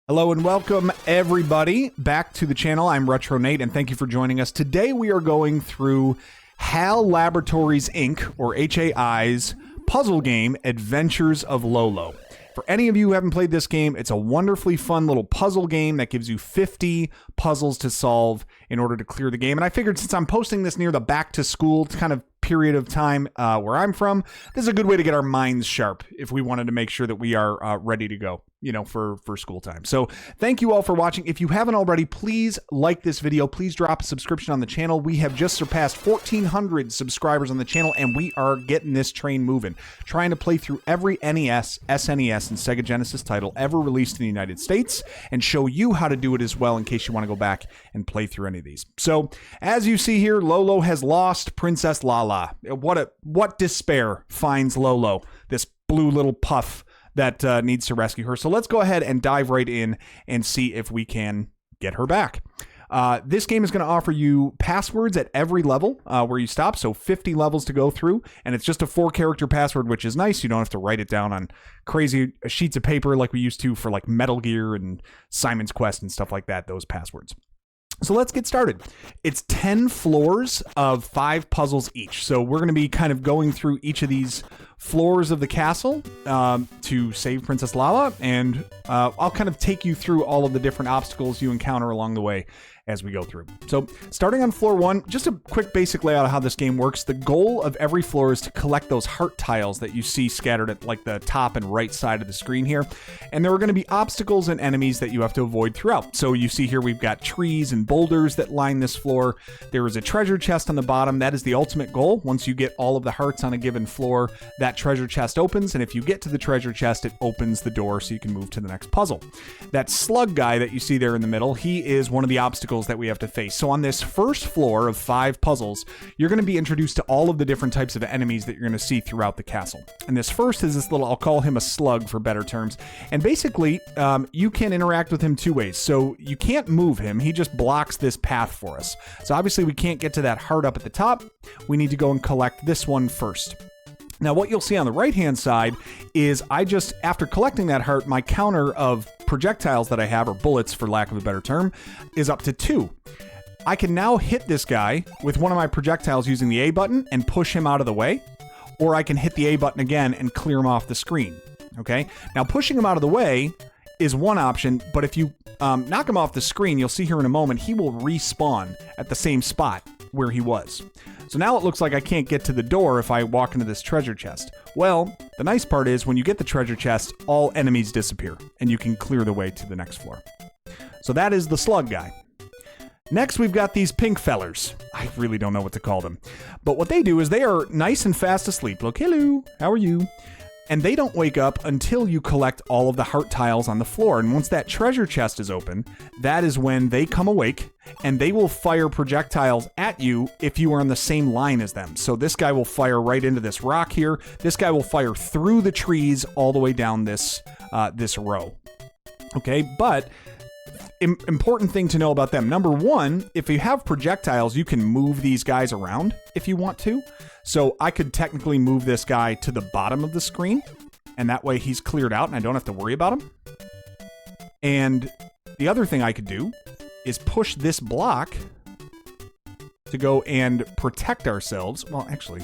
Hello and welcome everybody back to the channel. I'm Retro Nate and thank you for joining us. Today we are going through HAL Laboratories Inc. or HAI's puzzle game, Adventures of Lolo. For any of you who haven't played this game, it's a wonderfully fun little puzzle game that gives you 50 puzzles to solve in order to clear the game. And I figured since I'm posting this near the back to school kind of period of time where I'm from, this is a good way to get our minds sharp if we wanted to make sure that we are ready to go, for school time. So thank you all for watching. If you haven't already, please like this video. Please drop a subscription on the channel. We have just surpassed 1,400 subscribers on the channel, and we are getting this train moving. Trying to play through every NES, SNES, and Sega Genesis title ever released in the United States and show you how to do it as well in case you want to go back and play through any of these. So as you see here, Lolo has lost Princess Lala. What despair finds Lolo, this blue little puff that needs to rescue her. So let's go ahead and dive right in and see if we can get her back. This game is going to offer you passwords at every level where you stop, so 50 levels to go through, and it's just a 4-character password, which is nice. You don't have to write it down on crazy sheets of paper like we used to for like Metal Gear and Simon's Quest and stuff like that, those passwords. So let's get started. It's 10 floors of 5 puzzles each. So we're going to be kind of going through each of these floors of the castle to save Princess Lala, and I'll kind of take you through all of the different obstacles you encounter along the way as we go through. So starting on floor 1, just a quick basic layout of how this game works. The goal of every floor is to collect those heart tiles that you see scattered at like the top and right side of the screen here. And there are going to be obstacles and enemies that you have to avoid throughout. So you see here we've got trees and boulders that line this floor. There is a treasure chest on the bottom. That is the ultimate goal. Once you get all of the hearts on a given floor, that treasure chest opens, and if you get to the treasure chest, it opens the door so you can move to the next puzzle. That slug guy that you see there in the middle, he is one of the obstacles that we have to face. So on this first floor of 5 puzzles, you're going to be introduced to all of the different types of enemies that you're going to see throughout the castle. And this first is this little, I'll call him a slug for better terms. And basically, you can interact with him 2 ways. So you can't move him. He just blocks this path for us. So obviously we can't get to that heart up at the top. We need to go and collect this one first. Now, what you'll see on the right-hand side is after collecting that heart, my counter of projectiles that I have, or bullets for lack of a better term, is up to 2. I can now hit this guy with one of my projectiles using the A button and push him out of the way, or I can hit the A button again and clear him off the screen. Okay? Now, pushing him out of the way is one option, but if you knock him off the screen, you'll see here in a moment, he will respawn at the same spot where he was. So now it looks like I can't get to the door if I walk into this treasure chest. Well, the nice part is when you get the treasure chest, all enemies disappear and you can clear the way to the next floor. So that is the slug guy. Next, we've got these pink fellers. I really don't know what to call them. But what they do is they are nice and fast asleep. Look, hello, how are you? And they don't wake up until you collect all of the heart tiles on the floor. And once that treasure chest is open, that is when they come awake, and they will fire projectiles at you if you are on the same line as them. So this guy will fire right into this rock here. This guy will fire through the trees all the way down this row. Okay, but important thing to know about them. Number 1, if you have projectiles, you can move these guys around if you want to. So I could technically move this guy to the bottom of the screen, and that way he's cleared out and I don't have to worry about him. And the other thing I could do is push this block to go and protect ourselves. Well, actually,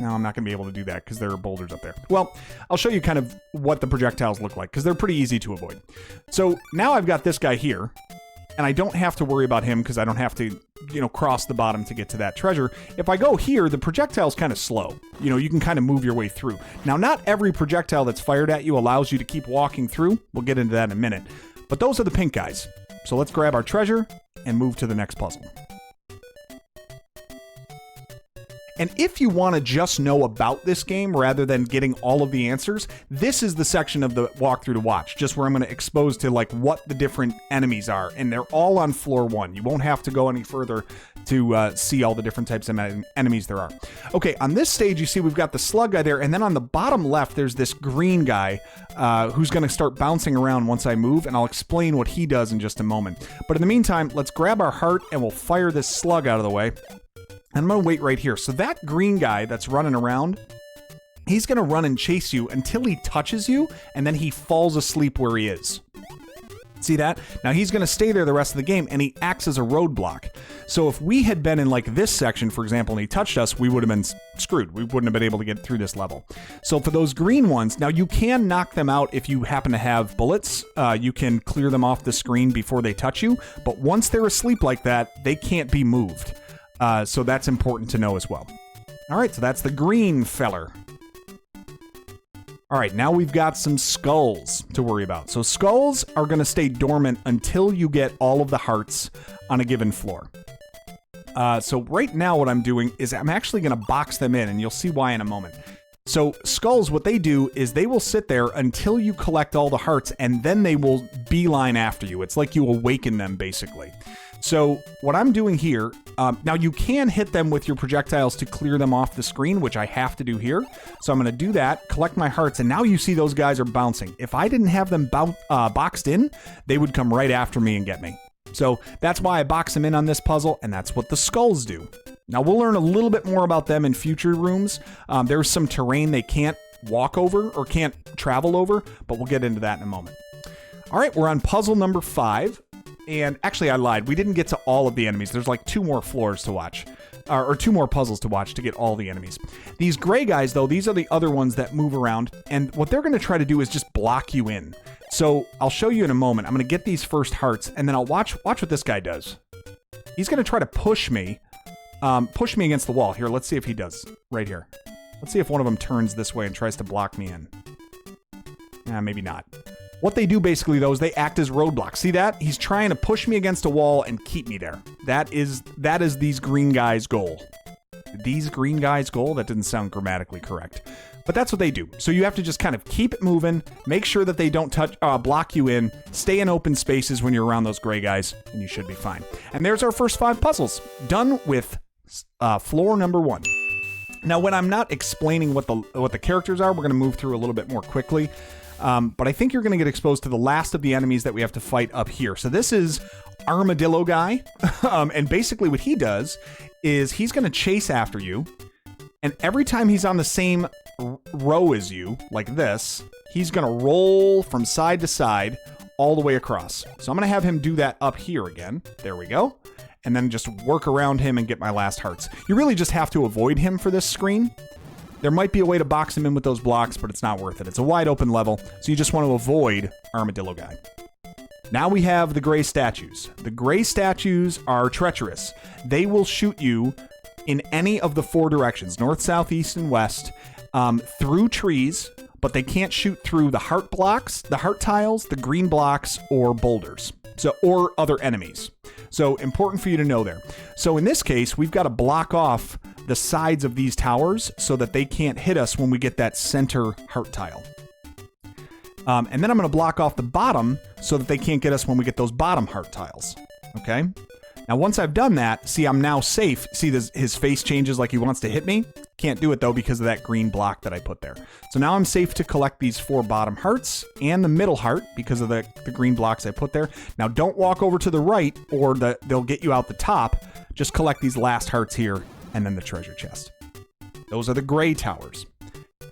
no, I'm not going to be able to do that because there are boulders up there. Well, I'll show you kind of what the projectiles look like because they're pretty easy to avoid. So now I've got this guy here, and I don't have to worry about him because I don't have to, cross the bottom to get to that treasure. If I go here, the projectile's kind of slow. You can kind of move your way through. Now, not every projectile that's fired at you allows you to keep walking through. We'll get into that in a minute. But those are the pink guys. So let's grab our treasure and move to the next puzzle. And if you want to just know about this game rather than getting all of the answers, this is the section of the walkthrough to watch, just where I'm going to expose to like what the different enemies are. And they're all on floor 1. You won't have to go any further to see all the different types of enemies there are. Okay, on this stage, you see we've got the slug guy there. And then on the bottom left, there's this green guy who's going to start bouncing around once I move. And I'll explain what he does in just a moment. But in the meantime, let's grab our heart and we'll fire this slug out of the way. And I'm going to wait right here. So that green guy that's running around, he's going to run and chase you until he touches you, and then he falls asleep where he is. See that? Now he's going to stay there the rest of the game, and he acts as a roadblock. So if we had been in like this section, for example, and he touched us, we would have been screwed. We wouldn't have been able to get through this level. So for those green ones, now you can knock them out if you happen to have bullets. You can clear them off the screen before they touch you. But once they're asleep like that, they can't be moved. So that's important to know as well. All right, so that's the green feller. All right, now we've got some skulls to worry about. So skulls are going to stay dormant until you get all of the hearts on a given floor. So right now what I'm doing is I'm actually going to box them in, and you'll see why in a moment. So skulls, what they do is they will sit there until you collect all the hearts, and then they will beeline after you. It's like you awaken them, basically. So what I'm doing here, now you can hit them with your projectiles to clear them off the screen, which I have to do here. So I'm going to do that, collect my hearts, and now you see those guys are bouncing. If I didn't have them boxed in, they would come right after me and get me. So that's why I box them in on this puzzle, and that's what the skulls do. Now we'll learn a little bit more about them in future rooms. There's some terrain they can't walk over or can't travel over, but we'll get into that in a moment. All right, we're on puzzle number 5. And actually, I lied. We didn't get to all of the enemies. There's like 2 more floors to watch, or 2 more puzzles to watch to get all the enemies. These gray guys, though, these are the other ones that move around. And what they're going to try to do is just block you in. So I'll show you in a moment. I'm going to get these first hearts, and then I'll watch what this guy does. He's going to try to push me against the wall. Here, let's see if he does. Right here. Let's see if one of them turns this way and tries to block me in. Maybe not. What they do basically, though, is they act as roadblocks. See that? He's trying to push me against a wall and keep me there. That is these green guys' goal. These green guys' goal? That didn't sound grammatically correct. But that's what they do. So you have to just kind of keep it moving, make sure that they don't block you in, stay in open spaces when you're around those gray guys, and you should be fine. And there's our first 5 puzzles. Done with floor number 1. Now, when I'm not explaining what the characters are, we're going to move through a little bit more quickly. But I think you're going to get exposed to the last of the enemies that we have to fight up here. So this is Armadillo Guy. And basically what he does is he's going to chase after you. And every time he's on the same row as you, like this, he's going to roll from side to side all the way across. So I'm going to have him do that up here again. There we go. And then just work around him and get my last hearts. You really just have to avoid him for this screen. There might be a way to box him in with those blocks, but it's not worth it. It's a wide open level, so you just want to avoid Armadillo Guy. Now we have the gray statues. The gray statues are treacherous. They will shoot you in any of the 4 directions, north, south, east, and west, through trees, but they can't shoot through the heart blocks, the heart tiles, the green blocks, or boulders, or other enemies. So important for you to know there. So in this case, we've got to block off the sides of these towers so that they can't hit us when we get that center heart tile. And then I'm going to block off the bottom so that they can't get us when we get those bottom heart tiles. Okay? Now, once I've done that, see, I'm now safe. See, his face changes like he wants to hit me. Can't do it, though, because of that green block that I put there. So now I'm safe to collect these 4 bottom hearts and the middle heart because of the green blocks I put there. Now, don't walk over to the right or they'll get you out the top. Just collect these last hearts here and then the treasure chest. Those are the gray towers.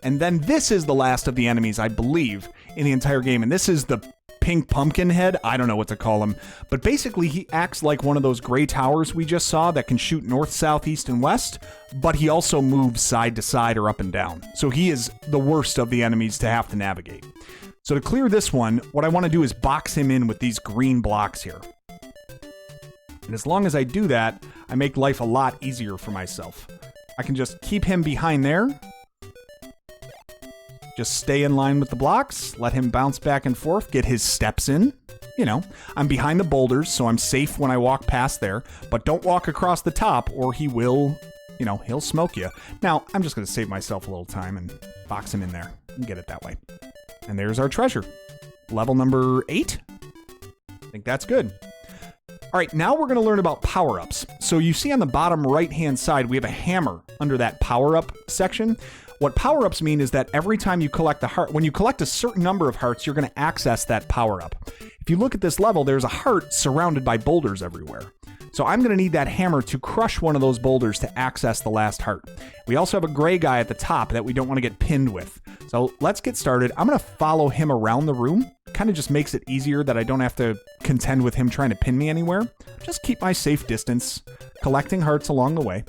And then this is the last of the enemies, I believe, in the entire game. And this is the pink pumpkin head. I don't know what to call him. But basically, he acts like one of those gray towers we just saw that can shoot north, south, east, and west. But he also moves side to side or up and down. So he is the worst of the enemies to have to navigate. So to clear this one, what I want to do is box him in with these green blocks here. And as long as I do that, I make life a lot easier for myself. I can just keep him behind there. Just stay in line with the blocks, let him bounce back and forth, get his steps in. You know, I'm behind the boulders, so I'm safe when I walk past there. But don't walk across the top or he will, he'll smoke you. Now, I'm just going to save myself a little time and box him in there and get it that way. And there's our treasure. Level number 8. I think that's good. All right, now we're going to learn about power-ups. So you see on the bottom right-hand side, we have a hammer under that power-up section. What power-ups mean is that every time you collect a heart, when you collect a certain number of hearts, you're going to access that power-up. If you look at this level, there's a heart surrounded by boulders everywhere. So I'm going to need that hammer to crush one of those boulders to access the last heart. We also have a gray guy at the top that we don't want to get pinned with. So let's get started. I'm going to follow him around the room. Kind of just makes it easier that I don't have to contend with him trying to pin me anywhere. Just keep my safe distance, collecting hearts along the way.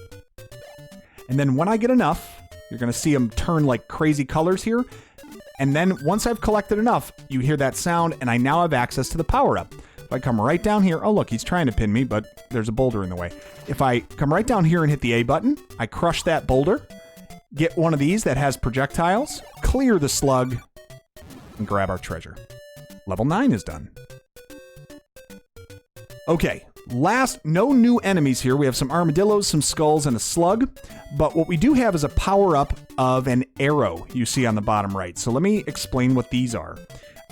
And then when I get enough, you're going to see them turn like crazy colors here. And then once I've collected enough, you hear that sound, and I now have access to the power-up. If I come right down here, oh look, he's trying to pin me, but there's a boulder in the way. If I come right down here and hit the A button, I crush that boulder, get one of these that has projectiles, clear the slug, and grab our treasure. Level 9 is done. Okay, no new enemies here. We have some armadillos, some skulls, and a slug. But what we do have is a power-up of an arrow you see on the bottom right. So let me explain what these are.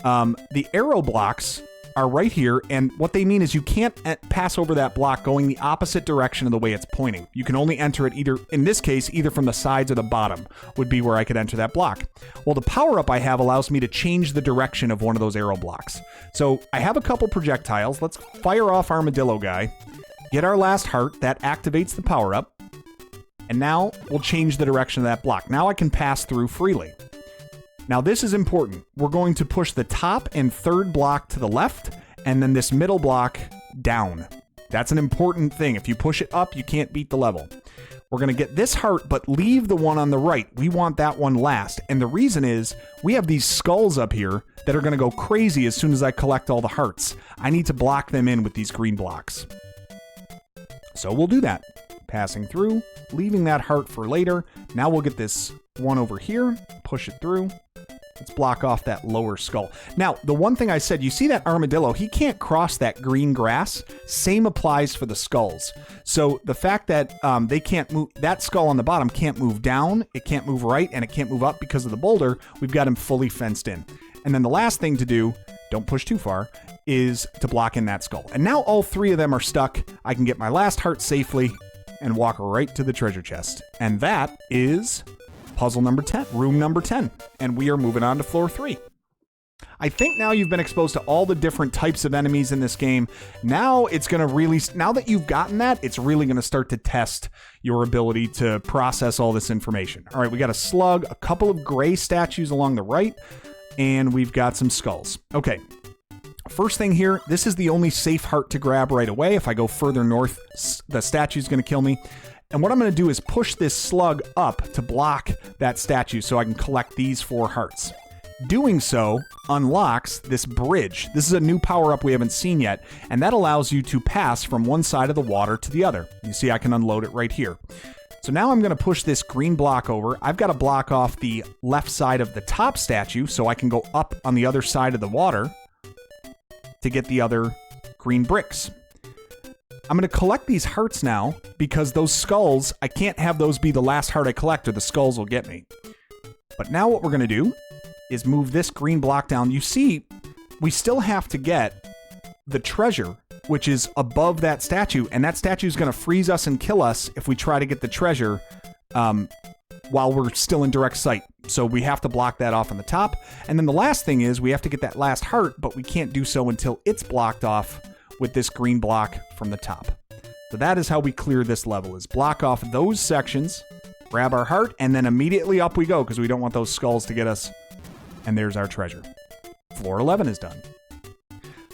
The arrow blocks are right here, and what they mean is you can't pass over that block going the opposite direction of the way it's pointing. You can only enter it either, in this case, either from the sides or the bottom would be where I could enter that block. Well, the power-up I have allows me to change the direction of one of those arrow blocks. So I have a couple projectiles. Let's fire off Armadillo Guy, get our last heart. That activates the power-up, and now we'll change the direction of that block. Now I can pass through freely. Now this is important. We're going to push the top and third block to the left, and then this middle block down. That's an important thing. If you push it up, you can't beat the level. We're going to get this heart, but leave the one on the right. We want that one last. And the reason is we have these skulls up here that are going to go crazy as soon as I collect all the hearts. I need to block them in with these green blocks. So we'll do that. Passing through, leaving that heart for later. Now we'll get this one over here, push it through. Let's block off that lower skull. Now, the one thing I said, you see that armadillo, he can't cross that green grass. Same applies for the skulls. So the fact that they can't move, that skull on the bottom can't move down, it can't move right, and it can't move up because of the boulder, we've got him fully fenced in. And then the last thing to do, don't push too far, is to block in that skull. And now all three of them are stuck. I can get my last heart safely and walk right to the treasure chest. And that is puzzle number 10, room number 10. And we are moving on to floor 3. I think now you've been exposed to all the different types of enemies in this game. Now it's going to really, now that you've gotten that, it's really going to start to test your ability to process all this information. All right, we got a slug, a couple of gray statues along the right, and we've got some skulls. Okay. First thing here, this is the only safe heart to grab right away. If I go further north, the statue's going to kill me. And what I'm going to do is push this slug up to block that statue so I can collect these 4 hearts. Doing so unlocks this bridge. This is a new power-up we haven't seen yet, and that allows you to pass from one side of the water to the other. You see I can unload it right here. So now I'm going to push this green block over. I've got to block off the left side of the top statue so I can go up on the other side of the water to get the other green bricks. I'm going to collect these hearts now because those skulls, I can't have those be the last heart I collect or the skulls will get me. But now what we're going to do is move this green block down. You see, we still have to get the treasure, which is above that statue, and that statue is going to freeze us and kill us if we try to get the treasure while we're still in direct sight. So we have to block that off on the top. And then the last thing is we have to get that last heart, but we can't do so until it's blocked off with this green block from the top. So that is how we clear this level, is block off those sections, grab our heart, and then immediately up we go because we don't want those skulls to get us. And there's our treasure. Floor 11 is done.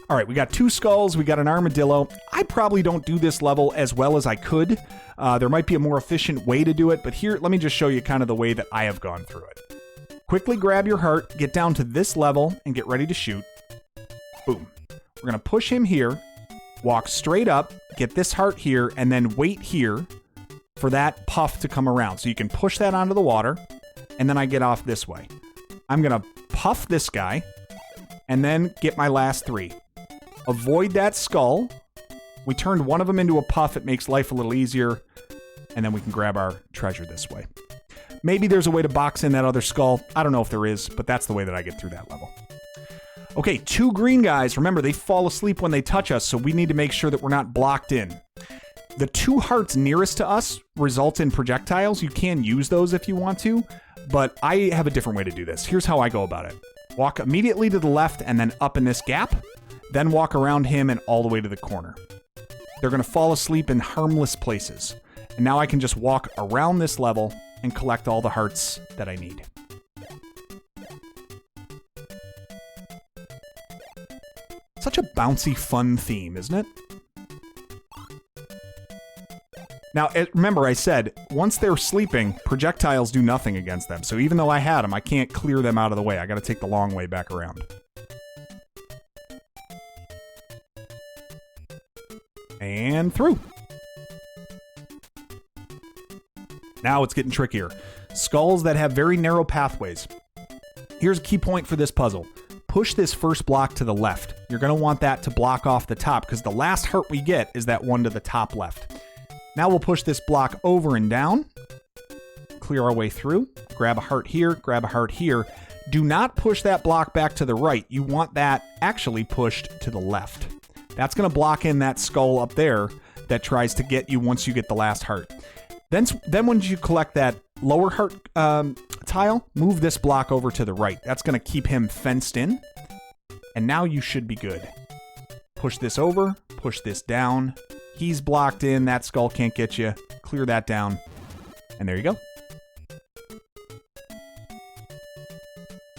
All right, we got 2 skulls, we got an armadillo. I probably don't do this level as well as I could. There might be a more efficient way to do it, but here, let me just show you kind of the way that I have gone through it. Quickly grab your heart, get down to this level, and get ready to shoot. Boom. We're going to push him here, walk straight up, get this heart here, and then wait here for that puff to come around. So you can push that onto the water, and then I get off this way. I'm going to puff this guy, and then get my last 3. Avoid that skull. We turned one of them into a puff. It makes life a little easier. And then we can grab our treasure this way. Maybe there's a way to box in that other skull. I don't know if there is, but that's the way that I get through that level. Okay, 2 green guys. Remember, they fall asleep when they touch us, so we need to make sure that we're not blocked in. The 2 hearts nearest to us result in projectiles. You can use those if you want to, but I have a different way to do this. Here's how I go about it. Walk immediately to the left and then up in this gap. Then walk around him and all the way to the corner. they're going to fall asleep in harmless places. And now I can just walk around this level and collect all the hearts that I need. Such a bouncy, fun theme, isn't it? Now, remember I said, once they're sleeping, projectiles do nothing against them. So even though I had them, I can't clear them out of the way. I got to take the long way back around. And through. Now it's getting trickier. Skulls that have very narrow pathways. Here's a key point for this puzzle. Push this first block to the left. You're going to want that to block off the top because the last heart we get is that one to the top left. Now we'll push this block over and down. Clear our way through. Grab a heart here, grab a heart here. Do not push that block back to the right. You want that actually pushed to the left. That's going to block in that skull up there that tries to get you once you get the last heart. Then when you collect that lower heart tile, move this block over to the right. That's going to keep him fenced in. And now you should be good. Push this over, push this down. He's blocked in. That skull can't get you. Clear that down. And there you go.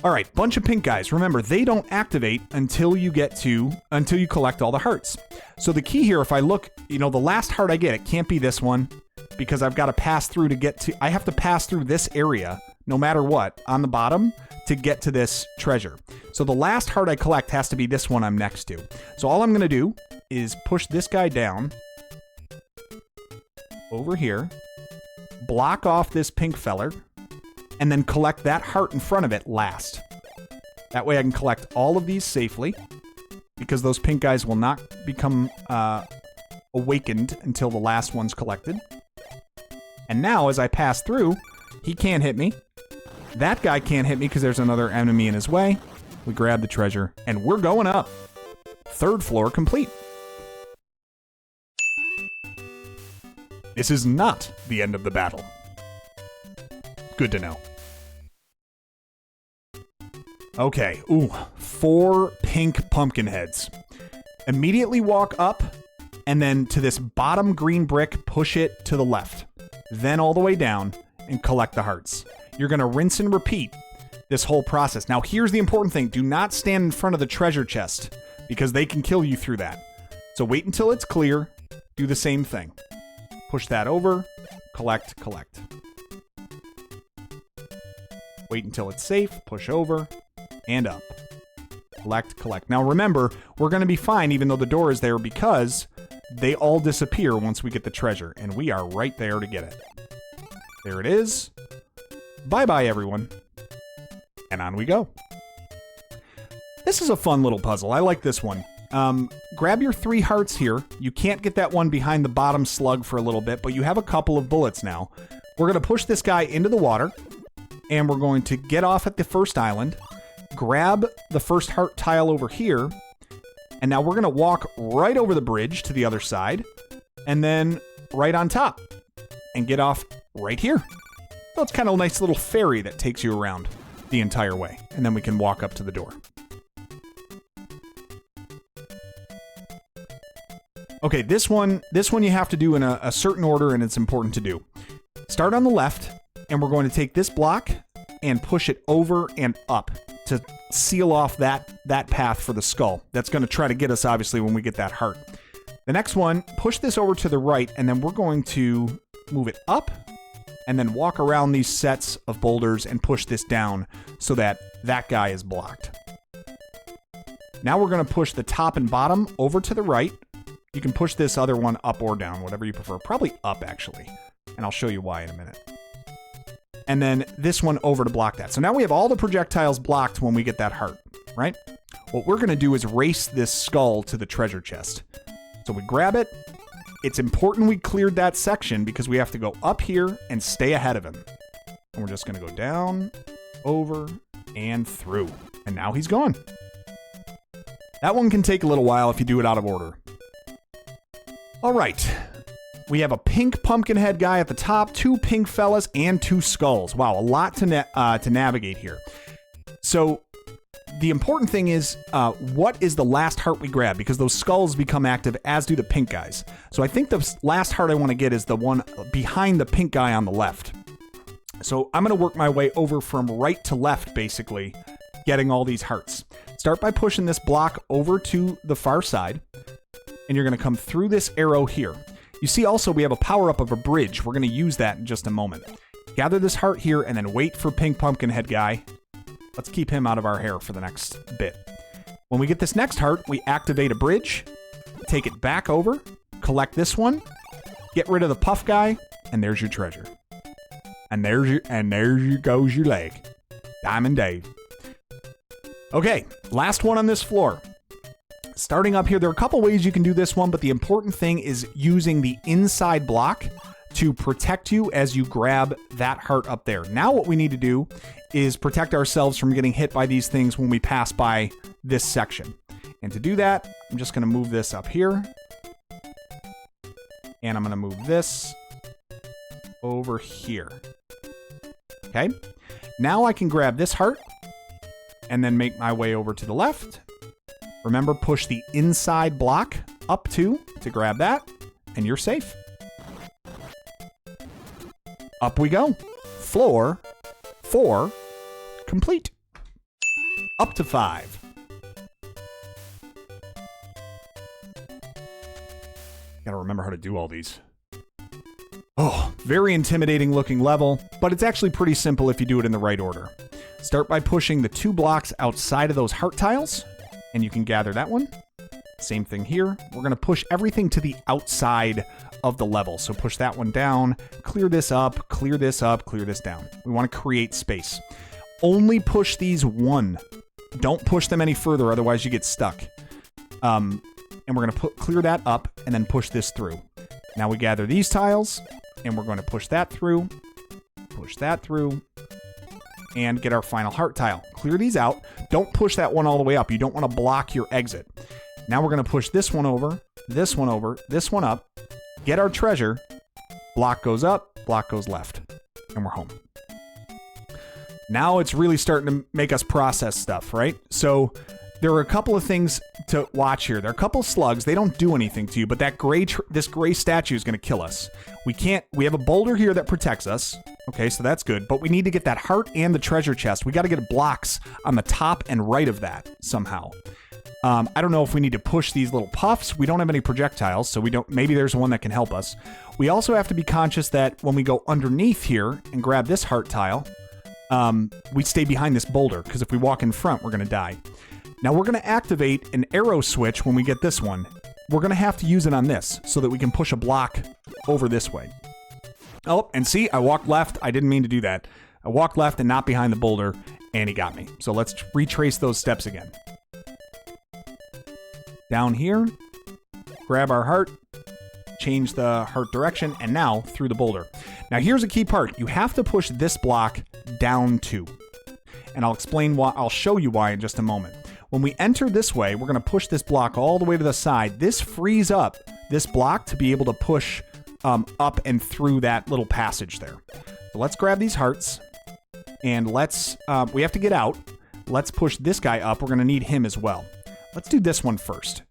All right, bunch of pink guys. Remember, they don't activate until you collect all the hearts. So the key here, if I look, the last heart I get, it can't be this one because I've got to pass through I have to pass through this area, no matter what, on the bottom to get to this treasure. So the last heart I collect has to be this one I'm next to. So all I'm going to do is push this guy down over here, block off this pink feller, and then collect that heart in front of it last. That way I can collect all of these safely because those pink guys will not become awakened until the last one's collected. And now as I pass through, he can't hit me. That guy can't hit me because there's another enemy in his way. We grab the treasure and we're going up. 3rd floor complete. This is not the end of the battle. Good to know. Okay, 4 pink pumpkin heads. Immediately walk up, and then to this bottom green brick, push it to the left. Then all the way down, and collect the hearts. You're going to rinse and repeat this whole process. Now, here's the important thing. Do not stand in front of the treasure chest, because they can kill you through that. So wait until it's clear. Do the same thing. Push that over, collect. Wait until it's safe, push over, and up. Collect. Now remember, we're going to be fine even though the door is there because they all disappear once we get the treasure, and we are right there to get it. There it is. Bye-bye, everyone. And on we go. This is a fun little puzzle. I like this one. Grab your 3 hearts here. You can't get that one behind the bottom slug for a little bit, but you have a couple of bullets now. We're going to push this guy into the water, and we're going to get off at the first island, grab the first heart tile over here, and now we're going to walk right over the bridge to the other side, and then right on top, and get off right here. So it's kind of a nice little ferry that takes you around the entire way, and then we can walk up to the door. Okay, this one you have to do in a certain order, and it's important to do. Start on the left, and we're going to take this block and push it over and up to seal off that path for the skull. That's going to try to get us, obviously, when we get that heart. The next one, push this over to the right, and then we're going to move it up, and then walk around these sets of boulders and push this down so that guy is blocked. Now we're going to push the top and bottom over to the right. You can push this other one up or down, whatever you prefer. Probably up, actually. And I'll show you why in a minute. And then this one over to block that. So now we have all the projectiles blocked when we get that heart, right? What we're going to do is race this skull to the treasure chest. So we grab it. It's important we cleared that section because we have to go up here and stay ahead of him. And we're just going to go down, over, and through. And now he's gone. That one can take a little while if you do it out of order. All right. We have a pink pumpkin head guy at the top, 2 pink fellas, and 2 skulls. Wow, a lot to navigate here. So the important thing is what is the last heart we grab, because those skulls become active, as do the pink guys. So I think the last heart I want to get is the one behind the pink guy on the left. So I'm going to work my way over from right to left, basically, getting all these hearts. Start by pushing this block over to the far side, and you're going to come through this arrow here. You see also we have a power-up of a bridge. We're going to use that in just a moment. Gather this heart here, and then wait for Pink Pumpkinhead guy. Let's keep him out of our hair for the next bit. When we get this next heart, we activate a bridge, take it back over, collect this one, get rid of the puff guy, and there's your treasure. And there goes your leg. Diamond Dave. Okay, last one on this floor. Starting up here, there are a couple ways you can do this one, but the important thing is using the inside block to protect you as you grab that heart up there. Now what we need to do is protect ourselves from getting hit by these things when we pass by this section. And to do that, I'm just going to move this up here. And I'm going to move this over here. Okay, now I can grab this heart and then make my way over to the left. Remember, push the inside block up to grab that, and you're safe. Up we go. Floor 4 complete. Up to 5. Gotta remember how to do all these. Oh, very intimidating looking level, but it's actually pretty simple if you do it in the right order. Start by pushing the 2 blocks outside of those heart tiles, and you can gather that one. Same thing here. We're going to push everything to the outside of the level. So push that one down, clear this up, clear this up, clear this down. We want to create space. Only push these one. Don't push them any further, otherwise you get stuck. And we're going to clear that up and then push this through. Now we gather these tiles, and we're going to push that through, and get our final heart tile. Clear these out. Don't push that one all the way up. You don't want to block your exit. Now we're going to push this one over, this one over, this one up, get our treasure. Block goes up, block goes left, and we're home. Now it's really starting to make us process stuff, right? So there are a couple of things to watch here. There are a couple of slugs. They don't do anything to you, but that this gray statue is going to kill us. We have a boulder here that protects us. Okay, so that's good, but we need to get that heart and the treasure chest. We got to get blocks on the top and right of that somehow. I don't know if we need to push these little puffs. We don't have any projectiles, so maybe there's one that can help us. We also have to be conscious that when we go underneath here and grab this heart tile, we stay behind this boulder, because if we walk in front, we're going to die. Now we're going to activate an arrow switch when we get this one. We're going to have to use it on this so that we can push a block over this way. Oh, and see, I walked left. I didn't mean to do that. I walked left and not behind the boulder, and he got me. So let's retrace those steps again. Down here, grab our heart, change the heart direction, and now through the boulder. Now here's a key part. You have to push this block down too. And I'll explain why. I'll show you why in just a moment. When we enter this way, we're going to push this block all the way to the side. This frees up this block to be able to push up and through that little passage there. So let's grab these hearts, and we have to get out. Let's push this guy up. We're going to need him as well. Let's do this one first.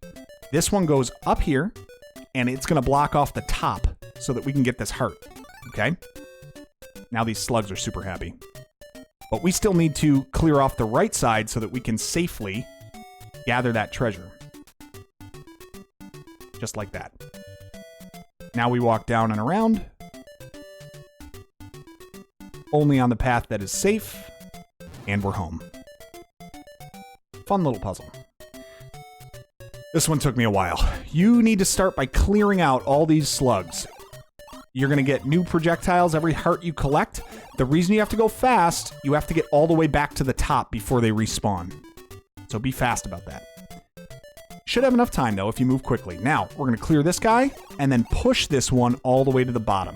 This one goes up here, and it's going to block off the top so that we can get this heart. Okay? Now these slugs are super happy. But we still need to clear off the right side so that we can safely gather that treasure. Just like that. Now we walk down and around. Only on the path that is safe. And we're home. Fun little puzzle. This one took me a while. You need to start by clearing out all these slugs. You're going to get new projectiles every heart you collect. The reason you have to go fast, you have to get all the way back to the top before they respawn. So be fast about that. Should have enough time, though, if you move quickly. Now, we're going to clear this guy and then push this one all the way to the bottom.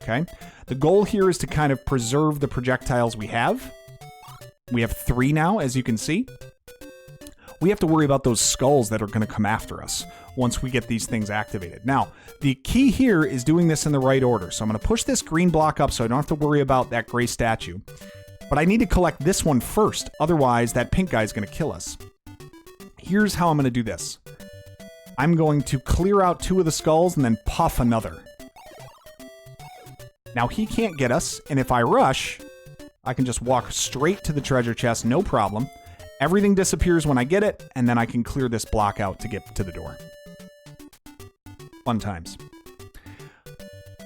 Okay? The goal here is to kind of preserve the projectiles we have. We have 3 now, as you can see. We have to worry about those skulls that are going to come after us once we get these things activated. Now, the key here is doing this in the right order. So I'm going to push this green block up so I don't have to worry about that gray statue. But I need to collect this one first. Otherwise, that pink guy is going to kill us. Here's how I'm going to do this. I'm going to clear out 2 of the skulls and then puff another. Now, he can't get us, and if I rush, I can just walk straight to the treasure chest, no problem. Everything disappears when I get it, and then I can clear this block out to get to the door. Fun times.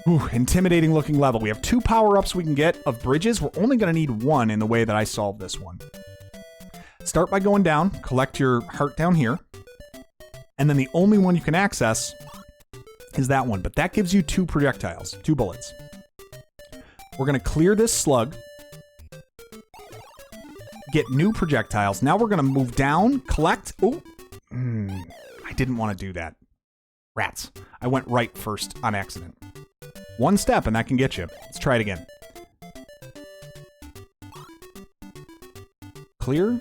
Ooh, intimidating looking level. We have 2 power-ups we can get of bridges. We're only going to need 1 in the way that I solve this one. Start by going down, collect your heart down here, and then the only one you can access is that one, but that gives you 2 projectiles, 2 bullets. We're going to clear this slug, get new projectiles. Now we're going to move down, collect. Oh, I didn't want to do that. Rats. I went right first on accident. 1 step and that can get you. Let's try it again. Clear.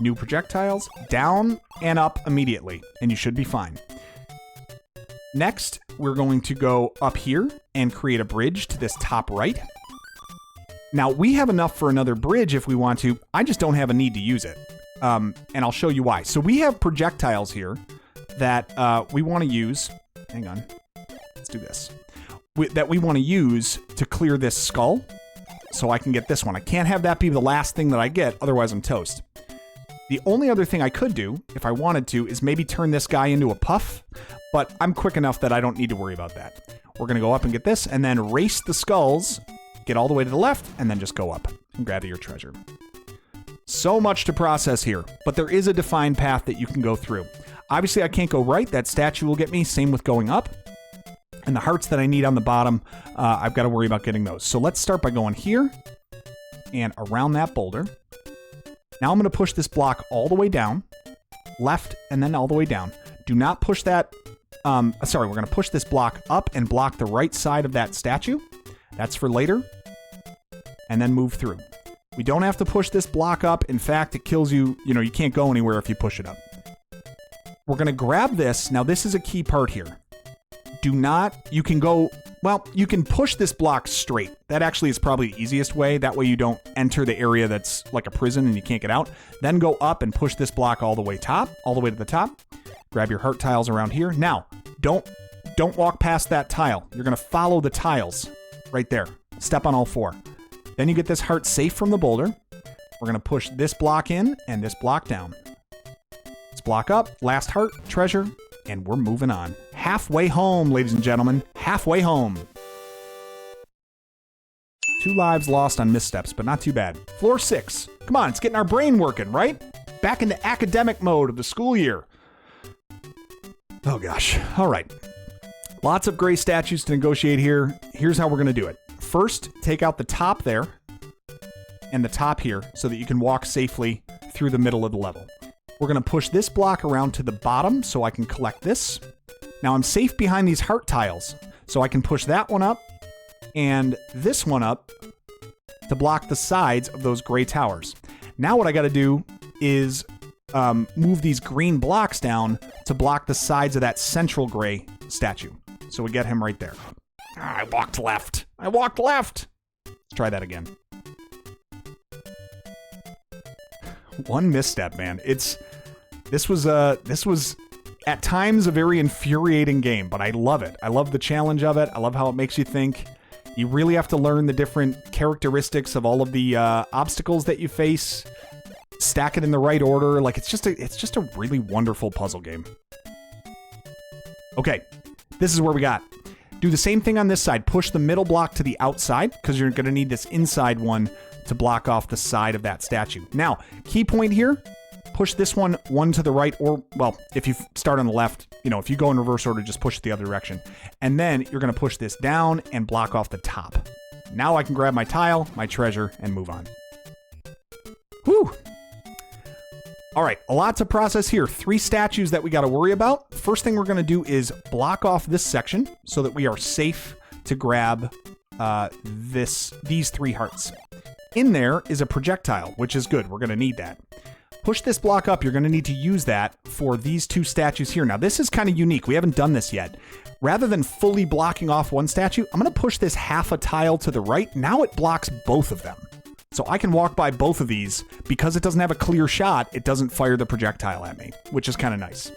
New projectiles. Down and up immediately. And you should be fine. Next, we're going to go up here and create a bridge to this top right. Now, we have enough for another bridge if we want to. I just don't have a need to use it. And I'll show you why. So we have projectiles here that we want to use. Hang on. Let's do this. That we want to use to clear this skull so I can get this one. I can't have that be the last thing that I get, otherwise I'm toast. The only other thing I could do, if I wanted to, is maybe turn this guy into a puff, but I'm quick enough that I don't need to worry about that. We're going to go up and get this, and then race the skulls, get all the way to the left, and then just go up and grab your treasure. So much to process here, but there is a defined path that you can go through. Obviously, I can't go right. That statue will get me. Same with going up. And the hearts that I need on the bottom, I've got to worry about getting those. So let's start by going here and around that boulder. Now I'm going to push this block all the way down, left, and then all the way down. Do not push that. We're going to push this block up and block the right side of that statue. That's for later. And then move through. We don't have to push this block up. In fact, it kills you. You know, you can't go anywhere if you push it up. We're going to grab this. Now, this is a key part here. You can push this block straight. That actually is probably the easiest way. That way you don't enter the area that's like a prison and you can't get out. Then go up and push this block all the way to the top. Grab your heart tiles around here. Now, don't walk past that tile. You're going to follow the tiles right there. Step on all 4. Then you get this heart safe from the boulder. We're going to push this block in and this block down. Let's block up. Last heart, treasure, and we're moving on. Halfway home, ladies and gentlemen. Halfway home. 2 lives lost on missteps, but not too bad. Floor 6. Come on, it's getting our brain working, right? Back into academic mode of the school year. Oh, gosh. All right. Lots of gray statues to negotiate here. Here's how we're going to do it. First, take out the top there and the top here so that you can walk safely through the middle of the level. We're going to push this block around to the bottom so I can collect this. Now I'm safe behind these heart tiles, so I can push that one up and this one up to block the sides of those gray towers. Now what I got to do is move these green blocks down to block the sides of that central gray statue. So we get him right there. I walked left. Let's try that again. One misstep, man. This was at times a very infuriating game, but I love it. I love the challenge of it. I love how it makes you think. You really have to learn the different characteristics of all of the obstacles that you face, stack it in the right order. Like it's just a really wonderful puzzle game. Okay, this is where we got. Do the same thing on this side. Push the middle block to the outside because you're going to need this inside one to block off the side of that statue. Now, key point here, push this one to the right, or, well, if you start on the left, if you go in reverse order, just push it the other direction. And then you're going to push this down and block off the top. Now I can grab my tile, my treasure, and move on. Whew. All right, a lot to process here. 3 statues that we got to worry about. First thing we're going to do is block off this section so that we are safe to grab these 3 hearts. In there is a projectile, which is good. We're going to need that. Push this block up. You're going to need to use that for these 2 statues here. Now, this is kind of unique. We haven't done this yet. Rather than fully blocking off one statue, I'm going to push this half a tile to the right. Now it blocks both of them. So I can walk by both of these. Because it doesn't have a clear shot, it doesn't fire the projectile at me, which is kind of nice.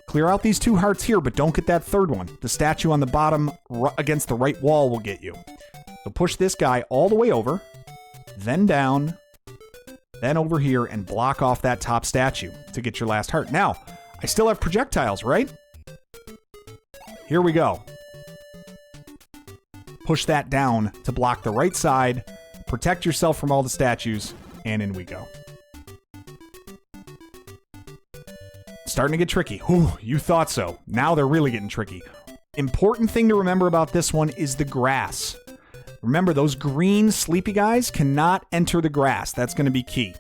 Clear out these 2 hearts here, but don't get that 3rd one. The statue on the bottom against the right wall will get you. So push this guy all the way over, then down, then over here, and block off that top statue to get your last heart. Now, I still have projectiles, right? Here we go. Push that down to block the right side, protect yourself from all the statues, and in we go. Starting to get tricky. Whew, you thought so. Now they're really getting tricky. Important thing to remember about this one is the grass. Remember, those green sleepy guys cannot enter the grass. That's going to be key.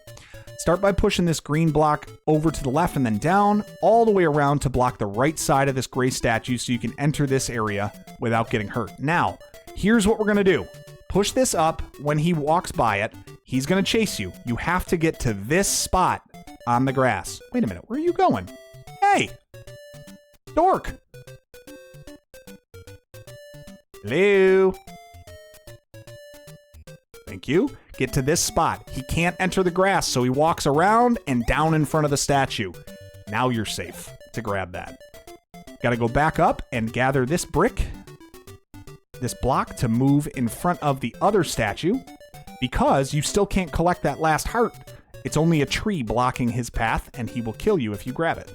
Start by pushing this green block over to the left and then down, all the way around to block the right side of this gray statue so you can enter this area without getting hurt. Now, here's what we're going to do. Push this up. When he walks by it, he's going to chase you. You have to get to this spot on the grass. Wait a minute. Where are you going? Hey! Dork! Hello? Thank you. Get to this spot. He can't enter the grass, so he walks around and down in front of the statue. Now you're safe to grab that. Got to go back up and gather this brick, this block, to move in front of the other statue, because you still can't collect that last heart. It's only a tree blocking his path, and he will kill you if you grab it.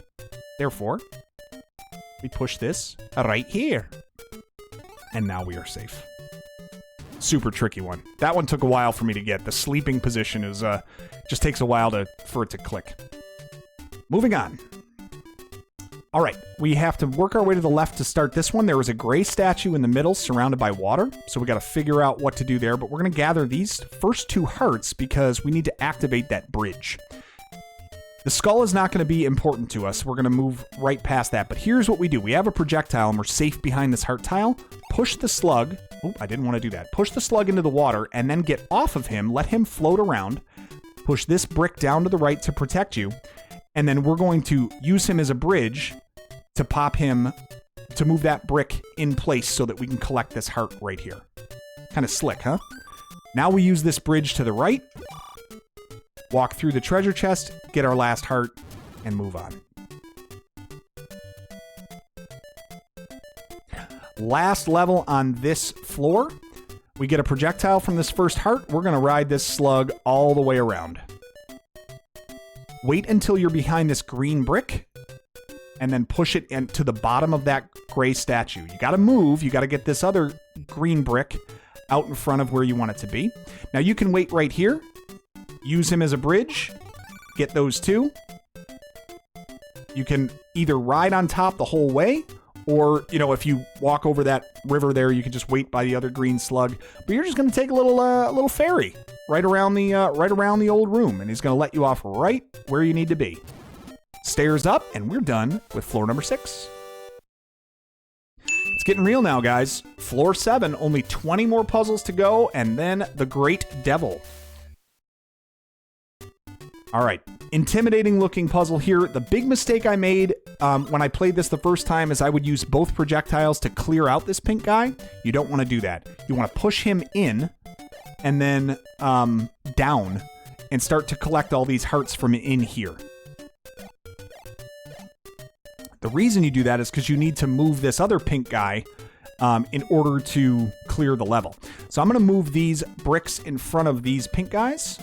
Therefore, we push this right here. And now we are safe. Super tricky one. That one took a while for me to get. The sleeping position is just takes a while for it to click. Moving on. All right, we have to work our way to the left to start this one. There is a gray statue in the middle surrounded by water, so we got to figure out what to do there, but we're going to gather these first 2 hearts because we need to activate that bridge. The skull is not going to be important to us. We're going to move right past that, but here's what we do. We have a projectile and we're safe behind this heart tile. Push the slug. Oh, I didn't want to do that. Push the slug into the water and then get off of him. Let him float around. Push this brick down to the right to protect you. And then we're going to use him as a bridge to pop him, to move that brick in place so that we can collect this heart right here. Kind of slick, huh? Now we use this bridge to the right, walk through the treasure chest, get our last heart, and move on. Last level on this floor, we get a projectile from this first heart. We're going to ride this slug all the way around. Wait until you're behind this green brick, and then push it to the bottom of that gray statue. You got to move. You got to get this other green brick out in front of where you want it to be. Now you can wait right here. Use him as a bridge. Get those 2. You can either ride on top the whole way, or, you know, if you walk over that river there, you can just wait by the other green slug. But you're just going to take a little ferry right around the old room, and he's going to let you off right where you need to be. Stairs up, and we're done with floor number 6. It's getting real now, guys. Floor 7, only 20 more puzzles to go, and then the Great Devil. All right, intimidating looking puzzle here. The big mistake I made when I played this the first time is I would use both projectiles to clear out this pink guy. You don't want to do that. You want to push him in and then down and start to collect all these hearts from in here. The reason you do that is because you need to move this other pink guy in order to clear the level. So I'm going to move these bricks in front of these pink guys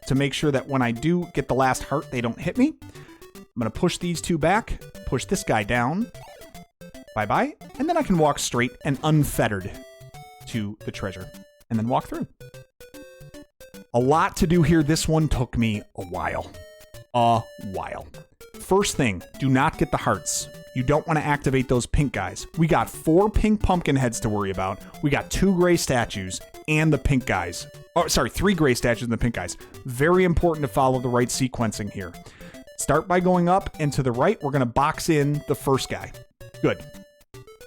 to make sure that when I do get the last heart, they don't hit me. I'm going to push these 2 back, push this guy down. Bye-bye. And then I can walk straight and unfettered to the treasure and then walk through. A lot to do here. This one took me a while. First thing, do not get the hearts. You don't want to activate those pink guys. We got 4 pink pumpkin heads to worry about. We got 2 gray statues and the pink guys. Oh, sorry, 3 gray statues and the pink guys. Very important to follow the right sequencing here. Start by going up and to the right. We're going to box in the first guy. Good.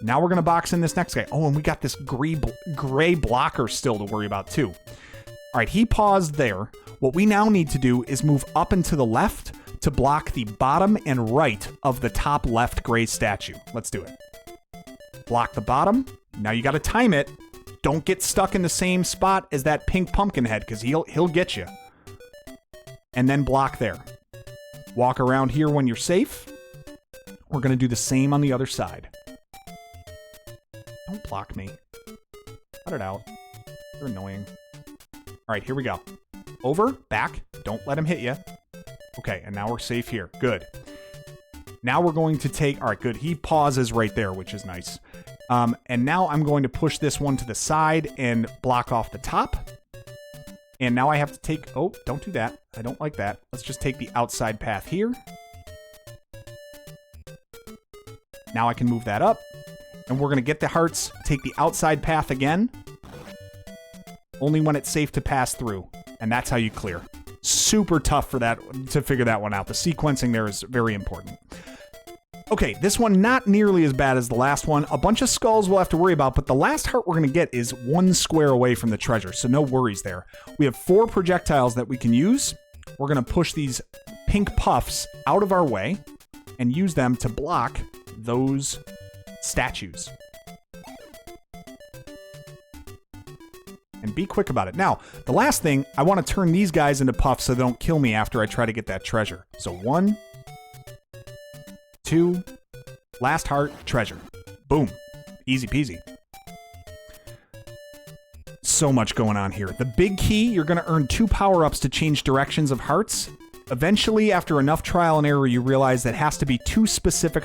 Now we're going to box in this next guy. Oh, and we got this gray blocker still to worry about too. All right, he paused there. What we now need to do is move up and to the left to block the bottom and right of the top left gray statue. Let's do it. Block the bottom. Now you got to time it. don't get stuck in the same spot as that pink pumpkin head, because he'll get you. And then block there. Walk around here when you're safe. We're going to do the same on the other side. Don't block me. Cut it out. You're annoying. All right, here we go. Over, back. Don't let him hit you. Okay, and now we're safe here. Good. Now we're going to take... All right, good. He pauses right there, which is nice. And now I'm going to push this one to the side and block off the top. And now I have to take... Oh, don't do that. I don't like that. Let's just take the outside path here. Now I can move that up. And we're going to get the hearts, take the outside path again. Only when it's safe to pass through. And that's how you clear. Super tough for that to figure that one out. The sequencing there is very important. Okay, this one not nearly as bad as the last one. A bunch of skulls we'll have to worry about, but the last heart we're going to get is 1 square away from the treasure, so no worries there. We have 4 projectiles that we can use. We're going to push these pink puffs out of our way and use them to block those statues. And be quick about it. Now, the last thing, I want to turn these guys into puffs so they don't kill me after I try to get that treasure. So 1, 2, last heart, treasure. Boom. Easy peasy. So much going on here. The big key, you're going to earn 2 power-ups to change directions of hearts. Eventually, after enough trial and error, you realize that has to be 2 specific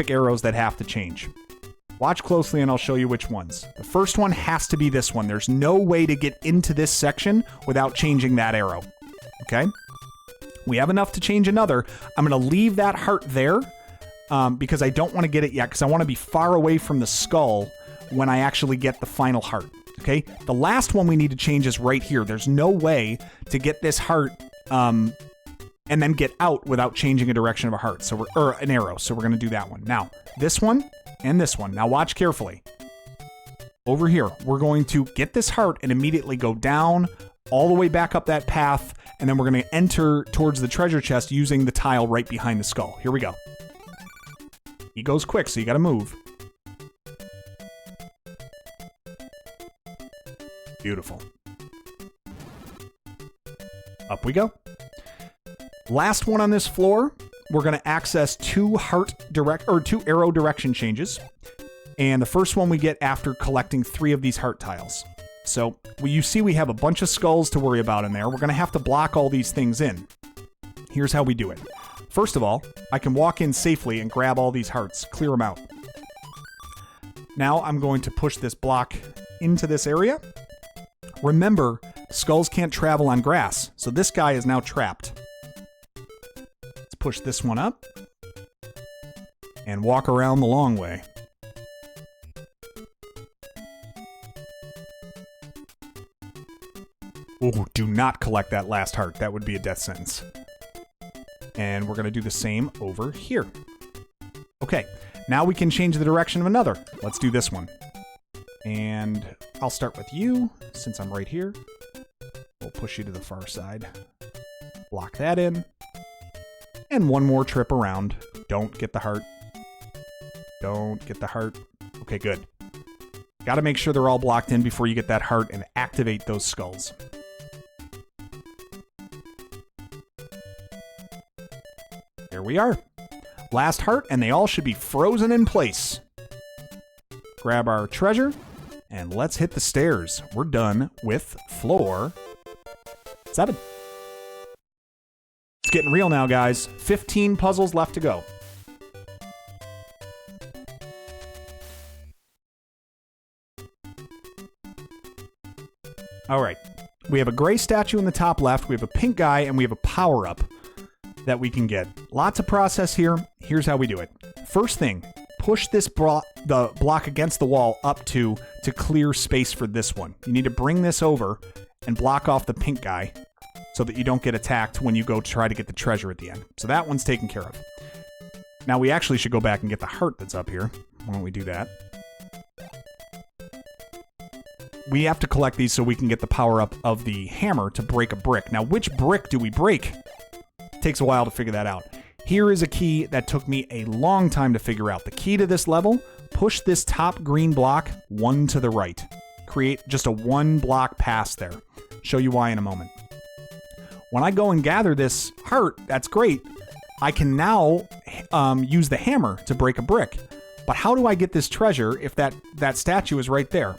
arrows that have to change. Watch closely and I'll show you which ones. The first one has to be this one. There's no way to get into this section without changing that arrow. Okay? We have enough to change another. I'm going to leave that heart there because I don't want to get it yet because I want to be far away from the skull when I actually get the final heart. Okay? The last one we need to change is right here. There's no way to get this heart and then get out without changing a direction of a heart. So or an arrow. So we're going to do that one. Now, this one and this one. Now watch carefully. Over here, we're going to get this heart and immediately go down all the way back up that path, and then we're going to enter towards the treasure chest using the tile right behind the skull. Here we go. He goes quick, so you got to move. Beautiful. Up we go. Last one on this floor. We're going to access 2 arrow direction changes. And the first one we get after collecting 3 of these heart tiles. So you see we have a bunch of skulls to worry about in there. We're going to have to block all these things in. Here's how we do it. First of all, I can walk in safely and grab all these hearts, clear them out. Now I'm going to push this block into this area. Remember, skulls can't travel on grass, so this guy is now trapped. Push this one up and walk around the long way. Oh, do not collect that last heart. That would be a death sentence. And we're going to do the same over here. Okay, now we can change the direction of another. Let's do this one. And I'll start with you since I'm right here. We'll push you to the far side. Block that in. And 1 more trip around. Don't get the heart. Don't get the heart. Okay, good. Got to make sure they're all blocked in before you get that heart and activate those skulls. There we are. Last heart, and they all should be frozen in place. Grab our treasure, and let's hit the stairs. We're done with floor 7. It's getting real now, guys. 15 puzzles left to go. All right. We have a gray statue in the top left, we have a pink guy, and we have a power-up that we can get. Lots of process here. Here's how we do it. First thing, push this the block against the wall up to clear space for this one. You need to bring this over and block off the pink guy so that you don't get attacked when you go try to get the treasure at the end. So that one's taken care of. Now we actually should go back and get the heart that's up here. Why don't we do that? We have to collect these so we can get the power-up of the hammer to break a brick. Now, which brick do we break? Takes a while to figure that out. Here is a key that took me a long time to figure out. The key to this level, push this top green block 1 to the right. create just a 1 block pass there. Show you why in a moment. When I go and gather this heart, that's great. I can now use the hammer to break a brick. But how do I get this treasure if that statue is right there?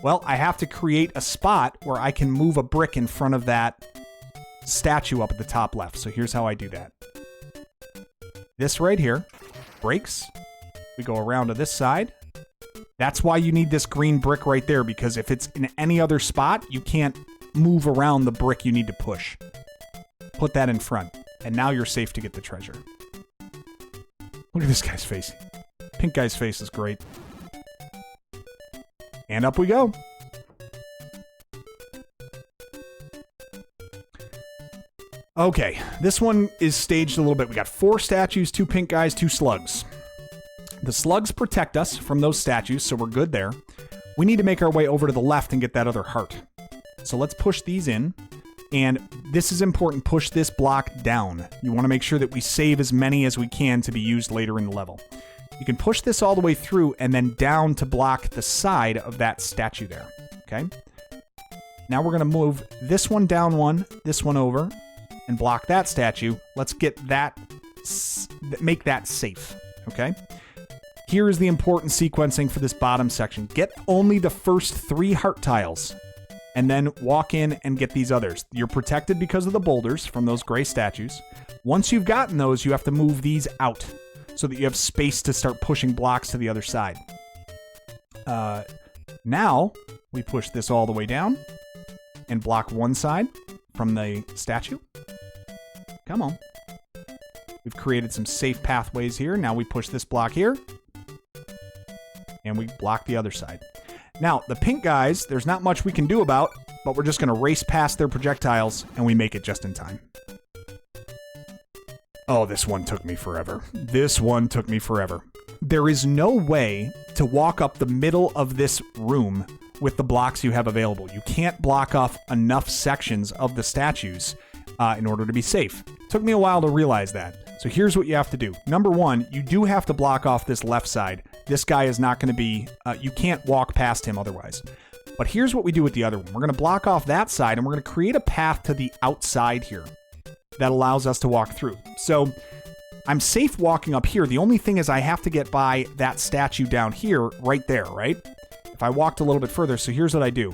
Well, I have to create a spot where I can move a brick in front of that statue up at the top left. So here's how I do that. This right here breaks. We go around to this side. That's why you need this green brick right there, because if it's in any other spot, you can't move around the brick you need to push. Put that in front, and now you're safe to get the treasure. Look at this guy's face. Pink guy's face is great. And up we go. Okay, this one is staged a little bit. We got 4 statues, 2 pink guys, 2 slugs. The slugs protect us from those statues, so we're good there. We need to make our way over to the left and get that other heart. So let's push these in. And this is important, push this block down. You want to make sure that we save as many as we can to be used later in the level. You can push this all the way through and then down to block the side of that statue there. Okay? Now we're going to move this one down one, this one over, and block that statue. Let's get that, make that safe. Okay? Here is the important sequencing for this bottom section. Get only the first 3 heart tiles, and then walk in and get these others. You're protected because of the boulders from those gray statues. Once you've gotten those, you have to move these out so that you have space to start pushing blocks to the other side. Now, we push this all the way down and block one side from the statue. Come on. We've created some safe pathways here. Now we push this block here. And we block the other side. Now, the pink guys, there's not much we can do about, but we're just going to race past their projectiles, and we make it just in time. Oh, this one took me forever. This one took me forever. There is no way to walk up the middle of this room with the blocks you have available. You can't block off enough sections of the statues in order to be safe. It took me a while to realize that. So here's what you have to do. Number 1, you do have to block off this left side. This guy is not going to be, you can't walk past him otherwise. But here's what we do with the other one. We're going to block off that side, and we're going to create a path to the outside here that allows us to walk through. So I'm safe walking up here. The only thing is I have to get by that statue down here, right there, right? If I walked a little bit further, so here's what I do.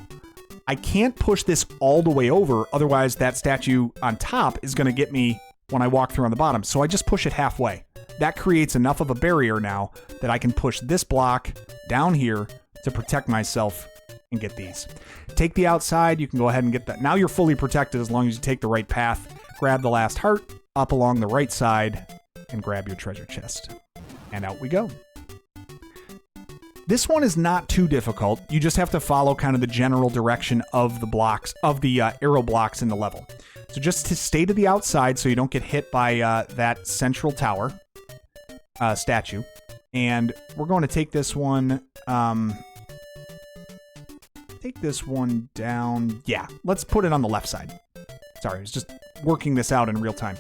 I can't push this all the way over, otherwise that statue on top is going to get me when I walk through on the bottom. So I just push it halfway. That creates enough of a barrier now that I can push this block down here to protect myself and get these. Take the outside, you can go ahead and get that. Now you're fully protected as long as you take the right path. Grab the last heart up along the right side and grab your treasure chest. And out we go. This one is not too difficult. You just have to follow kind of the general direction of the blocks, of the arrow blocks in the level. So just to stay to the outside so you don't get hit by that central tower statue. And we're going to take this one, down. Yeah, let's put it on the left side. Sorry, I was just working this out in real time.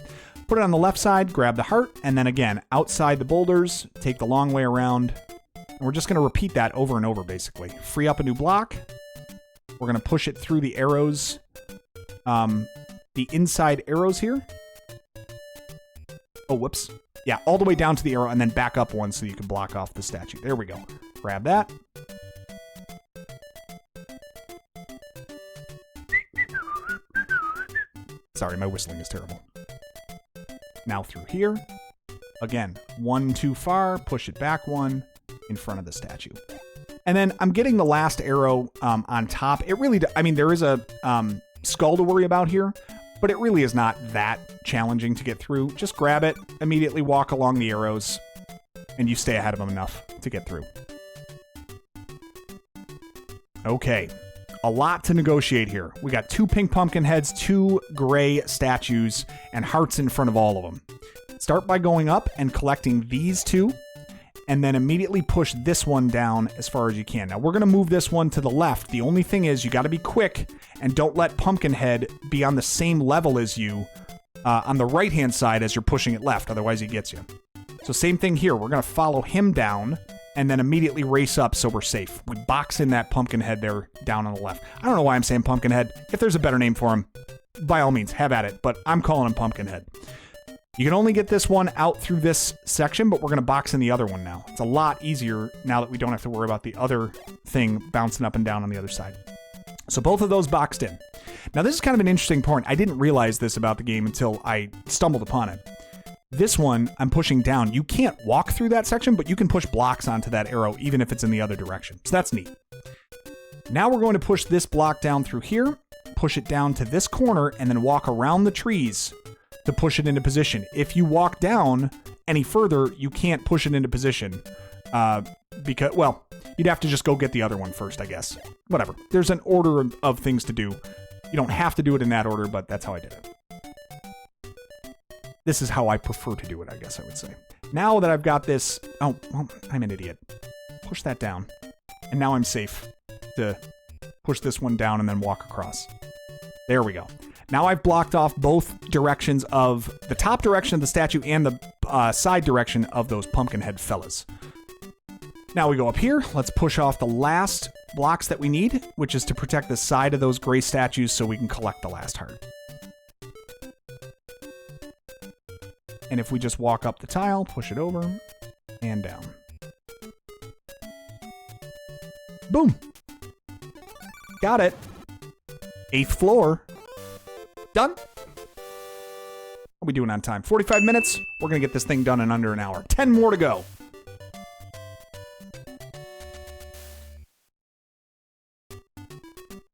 Put it on the left side, grab the heart, and then again, outside the boulders, take the long way around. And we're just going to repeat that over and over, basically. Free up a new block. We're going to push it through the arrows, the inside arrows here. Oh, whoops. Yeah, all the way down to the arrow and then back up one so you can block off the statue. There we go. Grab that. Sorry, my whistling is terrible. Now through here. Again, one too far, push it back one in front of the statue. And then I'm getting the last arrow on top. It really, I mean, there is a skull to worry about here, but it really is not that challenging to get through. Just grab it, immediately walk along the arrows, and you stay ahead of them enough to get through. Okay, a lot to negotiate here. We got 2 pink pumpkin heads, 2 gray statues, and hearts in front of all of them. Start by going up and collecting these 2, and then immediately push this one down as far as you can. Now, we're going to move this one to the left. The only thing is you got to be quick and don't let Pumpkinhead be on the same level as you on the right-hand side as you're pushing it left. Otherwise, he gets you. So same thing here. We're going to follow him down and then immediately race up so we're safe. We box in that pumpkin head there down on the left. I don't know why I'm saying pumpkin head. If there's a better name for him, by all means, have at it, but I'm calling him pumpkin head. You can only get this one out through this section, but we're going to box in the other one now. It's a lot easier now that we don't have to worry about the other thing bouncing up and down on the other side. So both of those boxed in. Now this is kind of an interesting point. I didn't realize this about the game until I stumbled upon it. This one, I'm pushing down. You can't walk through that section, but you can push blocks onto that arrow, even if it's in the other direction. So that's neat. Now we're going to push this block down through here, push it down to this corner, and then walk around the trees to push it into position. If you walk down any further, you can't push it into position. Because, well, you'd have to just go get the other one first, I guess. Whatever. There's an order of things to do. You don't have to do it in that order, but that's how I did it. This is how I prefer to do it, I guess I would say. Now that I've got this... Oh, well, I'm an idiot. Push that down. And now I'm safe to push this one down and then walk across. There we go. Now I've blocked off both directions of the top direction of the statue and the side direction of those pumpkin head fellas. Now we go up here. Let's push off the last blocks that we need, which is to protect the side of those gray statues so we can collect the last heart. And if we just walk up the tile, push it over, and down. Boom! Got it. 8th floor. Done. What are we doing on time? 45 minutes? We're going to get this thing done in under an hour. 10 more to go.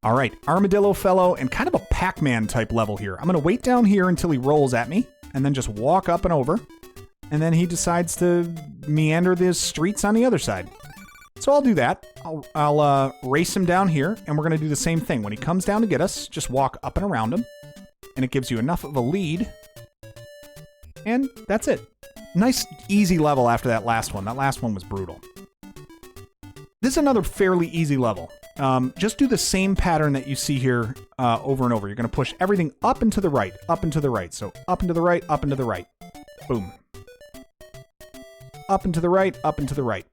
All right, Armadillo Fellow and kind of a Pac-Man type level here. I'm going to wait down here until he rolls at me and then just walk up and over. And then he decides to meander the streets on the other side. So I'll do that. I'll race him down here, and we're going to do the same thing. When he comes down to get us, just walk up and around him. And it gives you enough of a lead. And that's it. Nice, easy level after that last one. That last one was brutal. This is another fairly easy level. Just do the same pattern that you see here over and over. You're going to push everything up and to the right, up and to the right. So up and to the right, up and to the right. Boom. Up and to the right, up and to the right.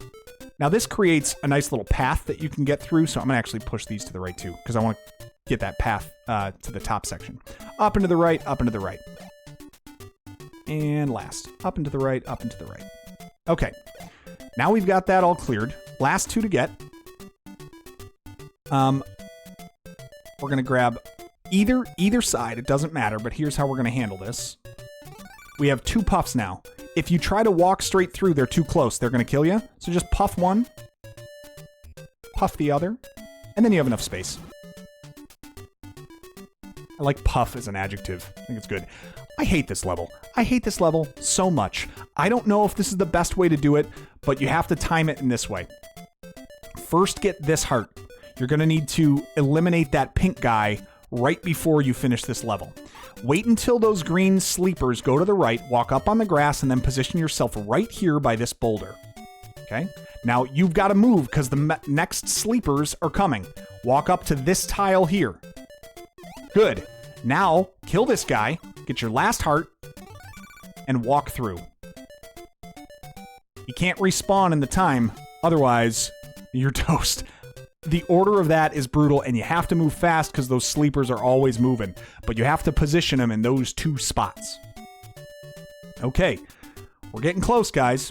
Now this creates a nice little path that you can get through. So I'm going to actually push these to the right too, because I want to get that path to the top section. Up and to the right, up and to the right. And last. Up and to the right, up and to the right. Okay. Now we've got that all cleared. Last two to get. We're going to grab either side. It doesn't matter, but here's how we're going to handle this. We have 2 puffs now. If you try to walk straight through, they're too close. They're going to kill you. So just puff one, puff the other, and then you have enough space. I like puff as an adjective. I think it's good. I hate this level. I hate this level so much. I don't know if this is the best way to do it, but you have to time it in this way. First, get this heart. You're going to need to eliminate that pink guy right before you finish this level. Wait until those green sleepers go to the right, walk up on the grass, and then position yourself right here by this boulder. Okay? Now, you've got to move because the next sleepers are coming. Walk up to this tile here. Good. Now, kill this guy, get your last heart, and walk through. You can't respawn in the time, otherwise, you're toast. The order of that is brutal, and you have to move fast because those sleepers are always moving. But you have to position them in those 2 spots. Okay, we're getting close, guys.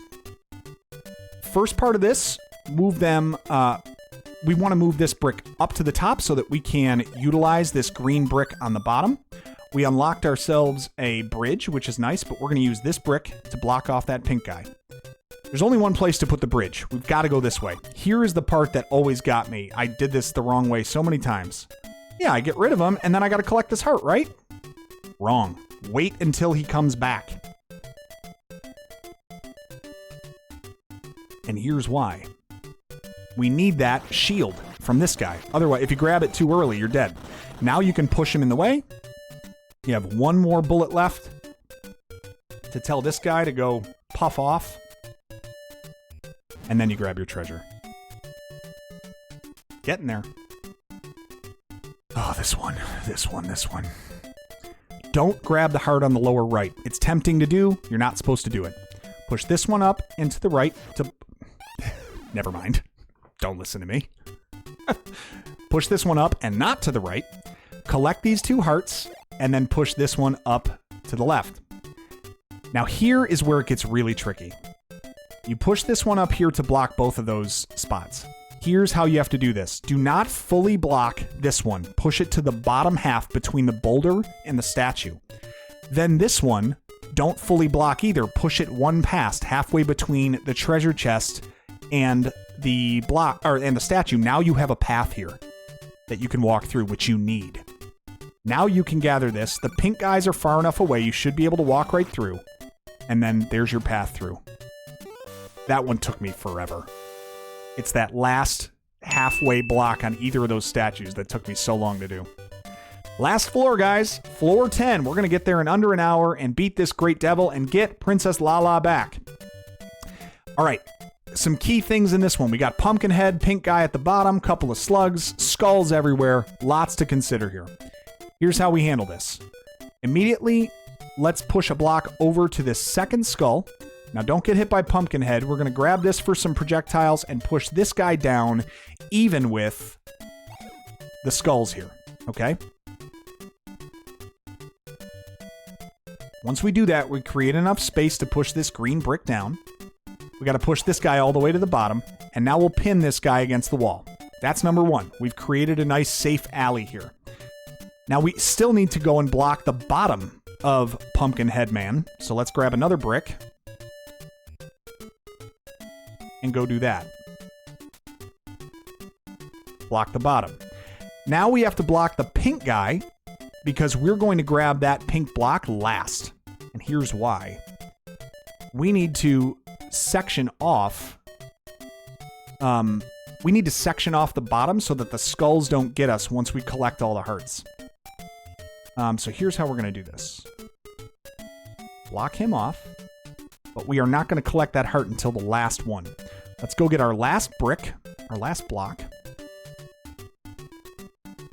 First part of this, move them... we want to move this brick up to the top so that we can utilize this green brick on the bottom. We unlocked ourselves a bridge, which is nice, but we're going to use this brick to block off that pink guy. There's only one place to put the bridge. We've got to go this way. Here is the part that always got me. I did this the wrong way so many times. Yeah, I get rid of him, and then I got to collect this heart, right? Wrong. Wait until he comes back. And here's why. We need that shield from this guy. Otherwise, if you grab it too early, you're dead. Now you can push him in the way. You have 1 more bullet left to tell this guy to go puff off. And then you grab your treasure. Getting there. Oh, this one. Don't grab the heart on the lower right. It's tempting to do. You're not supposed to do it. Push this one up into the right to... Never mind. Don't listen to me. Push this one up and not to the right. Collect these 2 hearts, and then push this one up to the left. Now here is where it gets really tricky. You push this one up here to block both of those spots. Here's how you have to do this. Do not fully block this one. Push it to the bottom half between the boulder and the statue. Then this one, don't fully block either. Push it one past, halfway between the treasure chest and the and the statue. Now you have a path here that you can walk through, which you need. Now you can gather this. The pink guys are far enough away. You should be able to walk right through. And then there's your path through. That one took me forever. It's that last halfway block on either of those statues that took me so long to do. Last floor, guys. Floor 10. We're going to get there in under an hour and beat this great devil and get Princess Lala back. All right. Some key things in this one. We got Pumpkinhead, pink guy at the bottom, couple of slugs, skulls everywhere. Lots to consider here. Here's how we handle this. Immediately, let's push a block over to this second skull. Now, don't get hit by Pumpkinhead. We're going to grab this for some projectiles and push this guy down even with the skulls here, okay? Once we do that, we create enough space to push this green brick down. We got to push this guy all the way to the bottom, and now we'll pin this guy against the wall. That's number 1. We've created a nice safe alley here. Now, we still need to go and block the bottom of Pumpkinhead Man, so let's grab another brick and go do that. Block the bottom. Now we have to block the pink guy because we're going to grab that pink block last. And here's why. We need to section off. We need to section off the bottom so that the skulls don't get us once we collect all the hearts. So here's how we're going to do this. Block him off. But we are not going to collect that heart until the last one. Let's go get our last brick, our last block.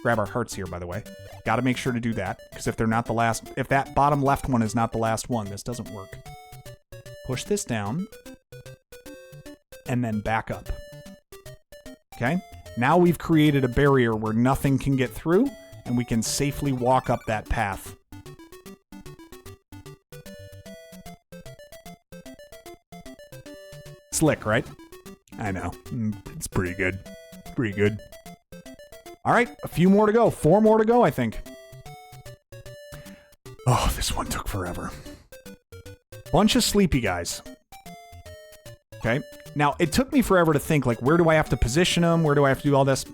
Grab our hearts here, by the way. Got to make sure to do that, because if they're not the last, if that bottom left one is not the last one, this doesn't work. Push this down, and then back up. Okay? Now we've created a barrier where nothing can get through, and we can safely walk up that path. Slick, right? I know. It's pretty good. Pretty good. All right, a few more to go. 4 more to go, I think. Oh, this one took forever. Bunch of sleepy guys. Okay. Now, it took me forever to think, like, where do I have to position them? Where do I have to do all this?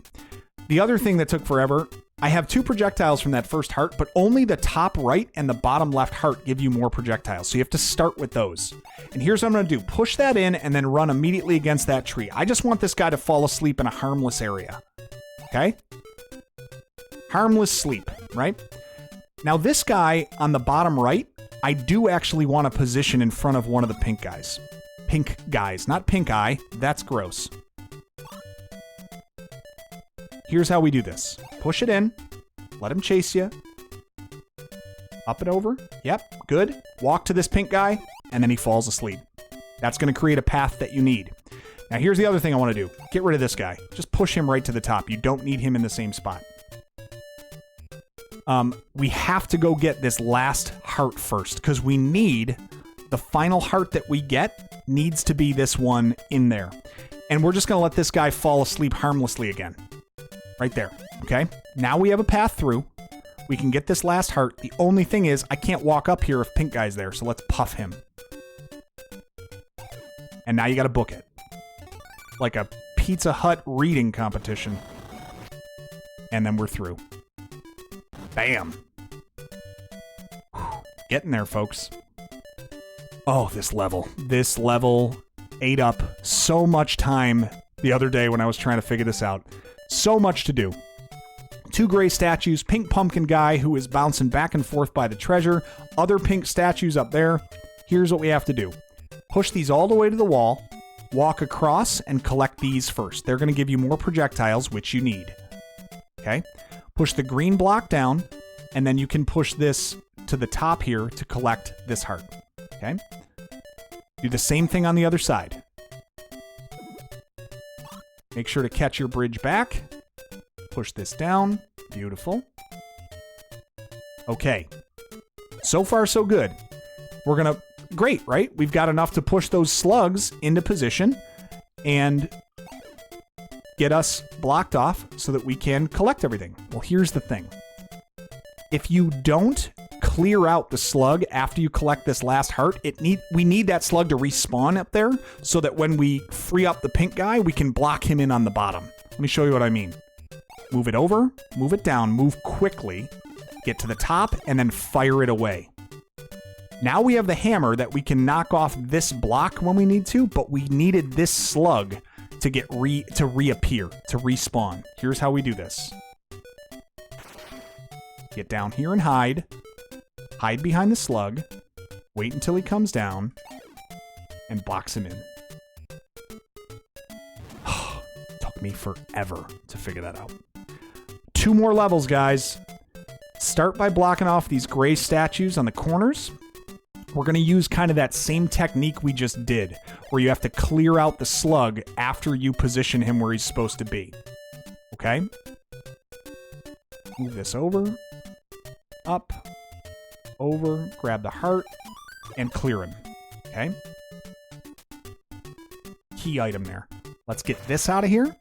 The other thing that took forever, I have 2 projectiles from that first heart, but only the top right and the bottom left heart give you more projectiles. So you have to start with those. And here's what I'm going to do. Push that in and then run immediately against that tree. I just want this guy to fall asleep in a harmless area. Okay? Harmless sleep, right? Now this guy on the bottom right, I do actually want to position in front of one of the pink guys. Pink guys, not pink eye. That's gross. Here's how we do this. Push it in. Let him chase you. Up and over. Yep, good. Walk to this pink guy, and then he falls asleep. That's going to create a path that you need. Now, here's the other thing I want to do. Get rid of this guy. Just push him right to the top. You don't need him in the same spot. We have to go get this last heart first, because we need the final heart that we get needs to be this one in there. And we're just going to let this guy fall asleep harmlessly again. Right there. Okay? Now we have a path through. We can get this last heart. The only thing is, I can't walk up here if pink guy's there, so let's puff him. And now you got to book it. Like a Pizza Hut reading competition. And then we're through. Bam. Whew. Getting there, folks. Oh, this level. This level ate up so much time the other day when I was trying to figure this out. So much to do. 2 gray statues, pink pumpkin guy who is bouncing back and forth by the treasure, other pink statues up there. Here's what we have to do. Push these all the way to the wall, walk across, and collect these first. They're going to give you more projectiles, which you need. Okay? Push the green block down, and then you can push this to the top here to collect this heart. Okay? Do the same thing on the other side. Make sure to catch your bridge back. Push this down. Beautiful. Okay. So far, so good. We're gonna... Great, right? We've got enough to push those slugs into position and get us blocked off so that we can collect everything. Well, here's the thing. If you don't clear out the slug after you collect this last heart, we need that slug to respawn up there so that when we free up the pink guy, we can block him in on the bottom. Let me show you what I mean. Move it over, move it down, move quickly, get to the top, and then fire it away. Now we have the hammer that we can knock off this block when we need to, but we needed this slug to get to reappear, to respawn. Here's how we do this. Get down here and hide. Hide behind the slug. Wait until he comes down. And box him in. Took me forever to figure that out. 2 more levels, guys. Start by blocking off these gray statues on the corners. We're going to use kind of that same technique we just did, where you have to clear out the slug after you position him where he's supposed to be. Okay? Move this over. Up. Over. Grab the heart. And clear him. Okay? Key item there. Let's get this out of here.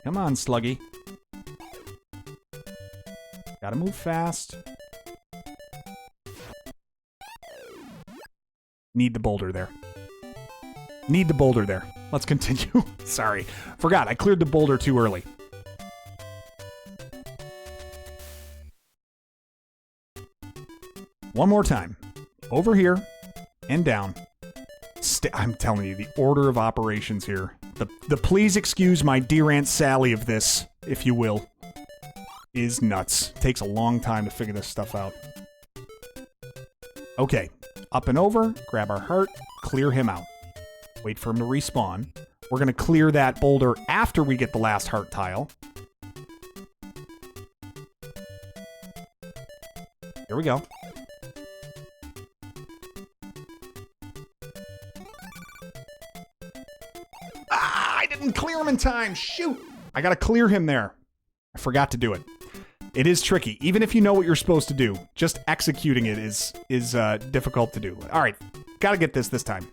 Come on, Sluggy. Gotta move fast. Need the boulder there. Need the boulder there. Let's continue. Sorry. Forgot. I cleared the boulder too early. One more time. Over here and down. I'm telling you, the order of operations here. The please excuse my dear Aunt Sally of this, if you will, is nuts. Takes a long time to figure this stuff out. Okay. Up and over, grab our heart, clear him out. Wait for him to respawn. We're going to clear that boulder after we get the last heart tile. Here we go. Ah, I didn't clear him in time. Shoot. I got to clear him there. I forgot to do it. It is tricky. Even if you know what you're supposed to do, just executing it is difficult to do. All right. Got to get this time.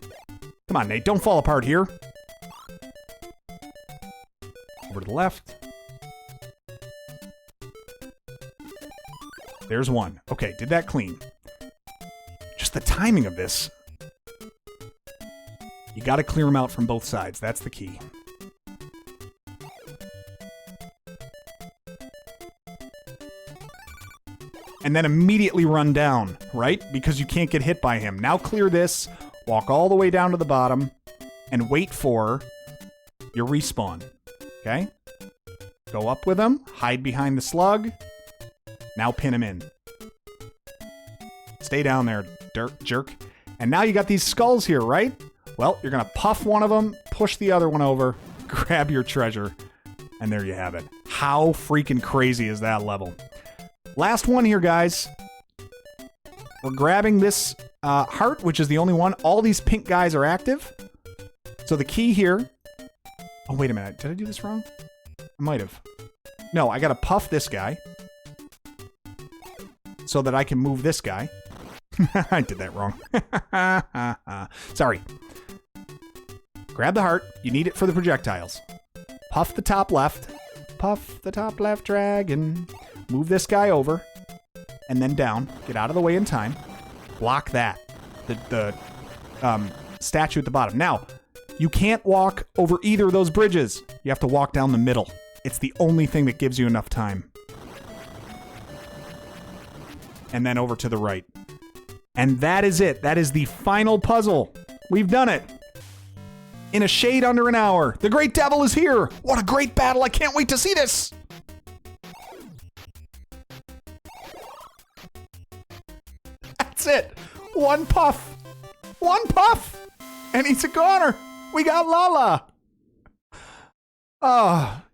Come on, Nate. Don't fall apart here. Over to the left. There's one. Okay, did that clean. Just the timing of this. You got to clear them out from both sides. That's the key. And then immediately run down, right? Because you can't get hit by him. Now clear this, walk all the way down to the bottom, and wait for your respawn. Okay? Go up with him, hide behind the slug. Now pin him in. Stay down there, jerk. And now you got these skulls here, right? Well, you're going to puff one of them, push the other one over, grab your treasure, and there you have it. How freaking crazy is that level? Last one here, guys. We're grabbing this heart, which is the only one. All these pink guys are active. So the key here... Oh, wait a minute. Did I do this wrong? I might have. No, I got to puff this guy so that I can move this guy. I did that wrong. Sorry. Grab the heart. You need it for the projectiles. Puff the top left. Puff the top left dragon. Move this guy over. And then down. Get out of the way in time. Block that. The statue at the bottom. Now, you can't walk over either of those bridges. You have to walk down the middle. It's the only thing that gives you enough time. And then over to the right. And that is it. That is the final puzzle. We've done it. In a shade under an hour. The Great Devil is here. What a great battle. I can't wait to see this. That's it. One puff. One puff. And he's a goner. We got Lala.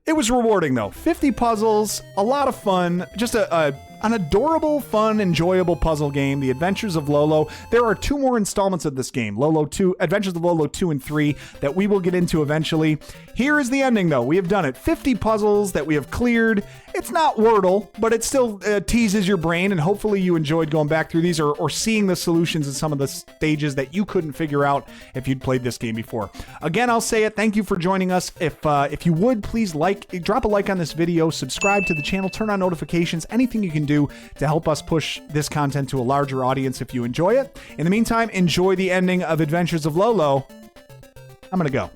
It was rewarding, though. 50 puzzles. A lot of fun. Just a an adorable, fun, enjoyable puzzle game, The Adventures of Lolo. There are 2 more installments of this game, Lolo 2, Adventures of Lolo 2 and 3, that we will get into eventually. Here is the ending, though. We have done it. 50 puzzles that we have cleared. It's not Wordle, but it still teases your brain, and hopefully you enjoyed going back through these or seeing the solutions in some of the stages that you couldn't figure out if you'd played this game before. Again, I'll say it. Thank you for joining us. If you would, please drop a like on this video, subscribe to the channel, turn on notifications, anything you can do to help us push this content to a larger audience if you enjoy it. In the meantime, enjoy the ending of Adventures of Lolo. I'm going to go.